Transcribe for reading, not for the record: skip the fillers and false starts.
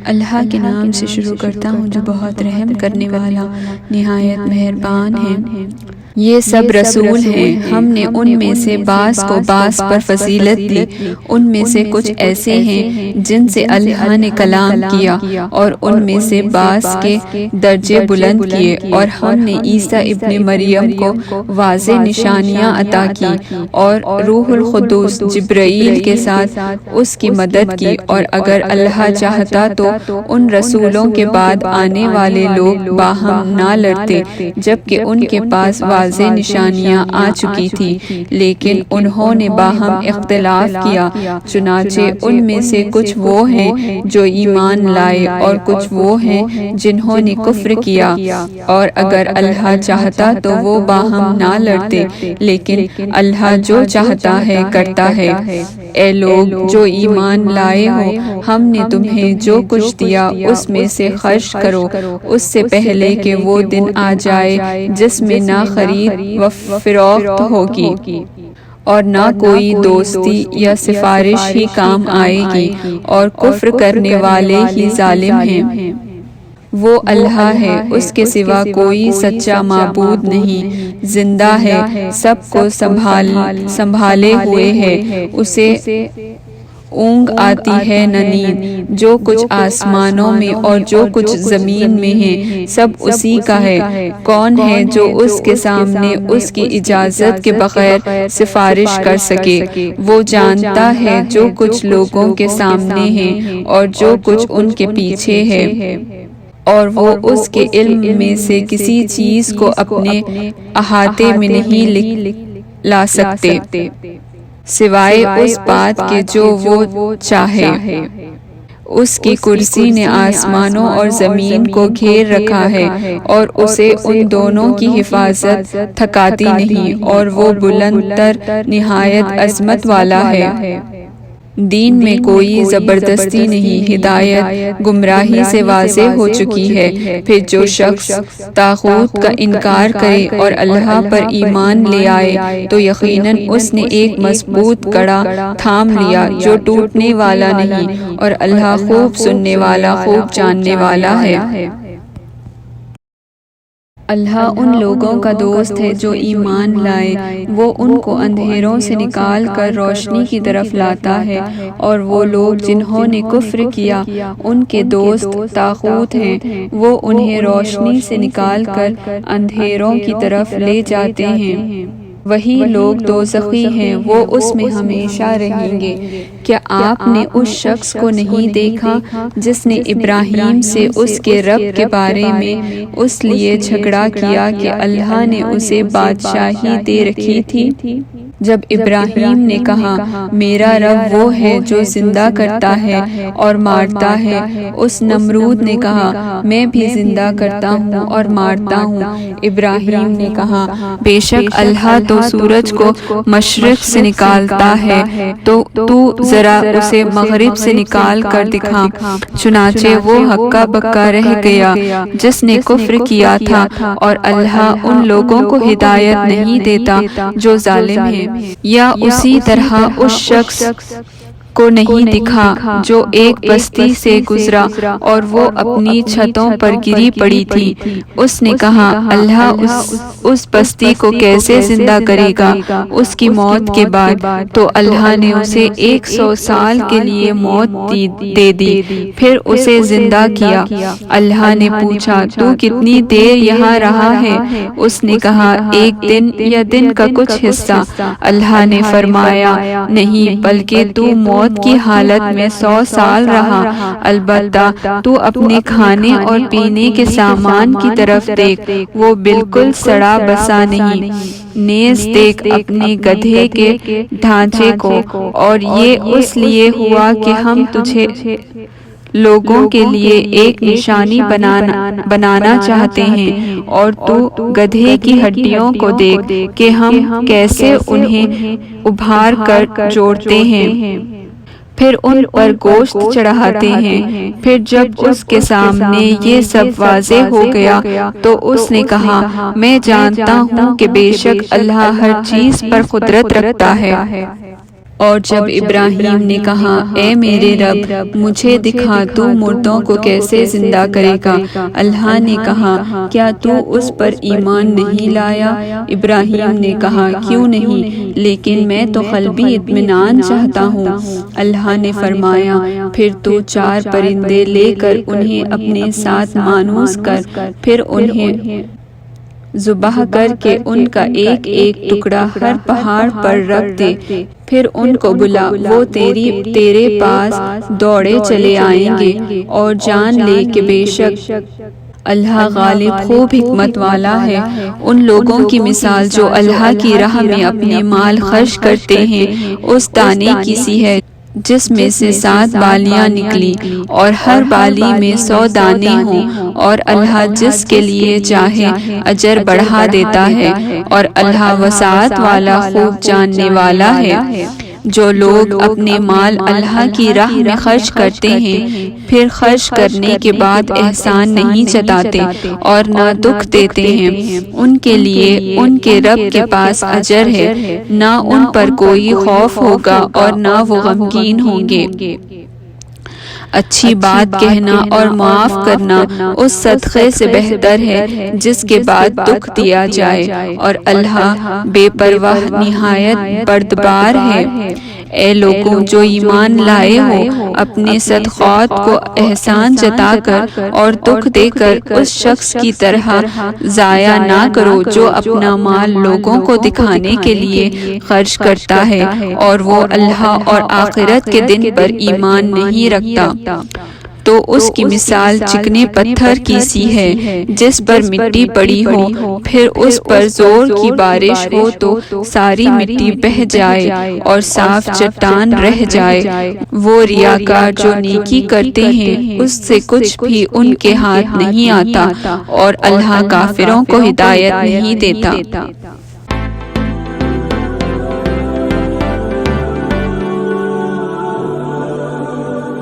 اللہ کے نام سے شروع کرتا ہوں جو بہت رحم کرنے والا نہایت مہربان ہے۔ یہ سب رسول ہیں، ہم نے ان میں سے بعض کو بعض پر فضیلت دی۔ ان میں سے کچھ ایسے ہیں جن سے اللہ نے کلام کیا، اور ان میں سے بعض کے درجے بلند کیے، اور ہم نے عیسیٰ ابن مریم کو واضح نشانیاں عطا کی، اور روح القدس جبرائیل کے ساتھ اس کی مدد کی، اور اگر اللہ چاہتا تو ان رسولوں کے بعد آنے والے لوگ باہم نہ لڑتے، جبکہ ان کے پاس واضح نشانیاں آ چکی تھی، لیکن انہوں نے باہم اختلاف کیا۔ چنانچہ ان میں سے کچھ وہ ہیں جو ایمان لائے، اور کچھ وہ ہیں جنہوں نے کفر کیا، اور اگر اللہ چاہتا تو وہ باہم نہ لڑتے، لیکن اللہ جو چاہتا ہے کرتا ہے۔ اے لوگ جو ایمان لائے ہو، ہم نے تمہیں جو کچھ دیا اس میں سے خرچ کرو، اس سے پہلے کہ وہ دن آ جائے جس میں نہ خرید و فروخت ہوگی، اور نہ کوئی دوستی یا سفارش ہی کام آئے گی، اور کفر کرنے والے ہی ظالم ہیں۔ وہ اللہ ہے، اس کے سوا کوئی سچا معبود نہیں، زندہ ہے، سب کو سنبھالے ہوئے ہے، اسے اونگ آتی ہے نہ نیند۔ جو کچھ آسمانوں میں اور جو کچھ زمین میں ہے سب اسی کا ہے۔ کون ہے جو اس کے سامنے اس کی اجازت کے بغیر سفارش کر سکے؟ وہ جانتا ہے جو کچھ لوگوں کے سامنے ہے اور جو کچھ ان کے پیچھے ہے، اور وہ اس کے علم میں سے کسی چیز کو اپنے احاطے میں نہیں لا سکتے سوائے اس بات کے جو وہ چاہے۔ اس کی کرسی نے آسمانوں اور زمین کو گھیر رکھا ہے، اور اسے ان دونوں کی حفاظت تھکاتی نہیں، اور وہ بلند تر نہایت عظمت والا ہے۔ دین میں کوئی زبردستی نہیں، ہدایت گمراہی سے واضح ہو چکی ہے۔ پھر جو شخص طاغوت کا انکار کرے اور اللہ پر ایمان لے آئے تو یقیناً اس نے ایک مضبوط کڑا تھام لیا جو ٹوٹنے والا نہیں، اور اللہ خوب سننے والا، خوب جاننے والا ہے۔ اللہ ان لوگوں کا دوست ہے جو ایمان لائے، وہ ان کو اندھیروں سے نکال کر روشنی کی طرف لاتا ہے، اور وہ لوگ جنہوں نے کفر کیا ان کے دوست طاغوت ہیں، وہ انہیں روشنی سے نکال کر اندھیروں کی طرف لے جاتے ہیں۔ وہی لوگ دوزخی ہیں، وہ اس میں ہمیشہ رہیں گے۔ کیا آپ نے اس شخص کو نہیں دیکھا جس نے ابراہیم سے اس کے رب کے بارے میں اس لیے جھگڑا کیا کہ اللہ نے اسے بادشاہی دے رکھی تھی؟ جب ابراہیم نے کہا میرا رب وہ ہے جو زندہ کرتا ہے اور مارتا ہے، اس نمرود نے کہا میں بھی زندہ کرتا ہوں اور مارتا ہوں۔ ابراہیم نے کہا بے شک اللہ تو سورج کو مشرق سے نکالتا ہے، تو ذرا اسے مغرب سے نکال کر دکھا۔ چنانچہ وہ ہکا بکا رہ گیا جس نے کفر کیا تھا، اور اللہ ان لوگوں کو ہدایت نہیں دیتا جو ظالم ہیں۔ یا اسی طرح اس شخص کو نہیں دکھا جو ایک بستی سے گزرا اور وہ اپنی چھتوں پر گری پڑی تھی۔ اس نے کہا اللہ اس بستی کو کیسے زندہ کرے گا اس کی موت کے بعد؟ تو اللہ نے اسے 100 سال کے لیے موت دے دی، پھر اسے زندہ کیا۔ اللہ نے پوچھا تو کتنی دیر یہاں رہا ہے؟ اس نے کہا 1 دن یا دن کا کچھ حصہ۔ اللہ نے فرمایا نہیں، بلکہ تو موت کی حالت میں 100 سال رہا، البتہ تو اپنے کھانے اور پینے کے سامان کی طرف دیکھ، وہ بالکل سڑا بسا نہیں۔ نیز دیکھ اپنے گدھے کے ڈھانچے کو، اور یہ اس لیے ہوا کہ ہم تجھے لوگوں کے لیے ایک نشانی بنانا چاہتے ہیں، اور تو گدھے کی ہڈیوں کو دیکھ کہ ہم کیسے انہیں ابھار کر جوڑتے ہیں، پھر ان پر گوشت چڑھاتے ہیں۔ پھر جب اس کے سامنے یہ سب واضح ہو گیا تو اس نے کہا میں جانتا ہوں کہ بے شک اللہ ہر چیز پر قدرت رکھتا ہے۔ اور جب ابراہیم نے کہا اے میرے رب مجھے دکھا تو مردوں کو کیسے زندہ کرے گا، اللہ نے کہا کیا تو اس پر ایمان نہیں لایا؟ ابراہیم نے کہا کیوں نہیں، لیکن میں تو قلبی اطمینان چاہتا ہوں۔ اللہ نے فرمایا پھر تو 4 پرندے لے کر انہیں اپنے ساتھ مانوس کر، پھر انہیں ذبح کر کے ان کا ایک ایک ٹکڑا ہر پہاڑ پر رکھ دے، پھر ان کو بلا، وہ تیرے پاس دوڑے چلے آئیں گے، اور جان لے کہ بے شک اللہ غالب خوب حکمت والا ہے۔ ان لوگوں کی مثال جو اللہ کی راہ میں اپنے مال خرچ کرتے ہیں اس دانے کی سی ہے جس میں سے 7 بالیاں نکلی اور ہر بالی میں 100 دانے ہوں، اور اللہ جس کے لیے چاہے اجر بڑھا دیتا ہے، اور اللہ وسعت والا خوب جاننے والا ہے۔ جو لوگ اپنے مال اللہ کی راہ میں خرچ کرتے ہیں پھر خرچ کرنے کے بعد احسان نہیں جتاتے اور نہ دکھ دیتے ہیں، ان کے لیے ان کے رب کے پاس اجر ہے، نہ ان پر کوئی خوف ہوگا اور نہ وہ غمگین ہوں گے۔ اچھی بات کہنا اور معاف کرنا اس صدقے سے بہتر ہے جس کے بعد دکھ دیا جائے، اور اللہ بے پرواہ نہایت بردبار ہے۔ اے لوگوں جو ایمان لائے ہو، اپنے صدقات کو احسان جتا کر اور دکھ دے کر اس شخص کی طرح ضائع نہ کرو جو اپنا مال لوگوں کو دکھانے کے لیے خرچ کرتا ہے اور وہ اللہ اور آخرت کے دن پر ایمان نہیں رکھتا، تو اس کی مثال چکنے پتھر کی سی ہے جس پر مٹی پڑی ہو، پھر اس پر زور کی بارش ہو تو ساری مٹی بہہ جائے اور صاف چٹان رہ جائے۔ وہ ریاکار جو نیکی کرتے ہیں اس سے کچھ بھی ان کے ہاتھ نہیں آتا، اور اللہ کافروں کو ہدایت نہیں دیتا۔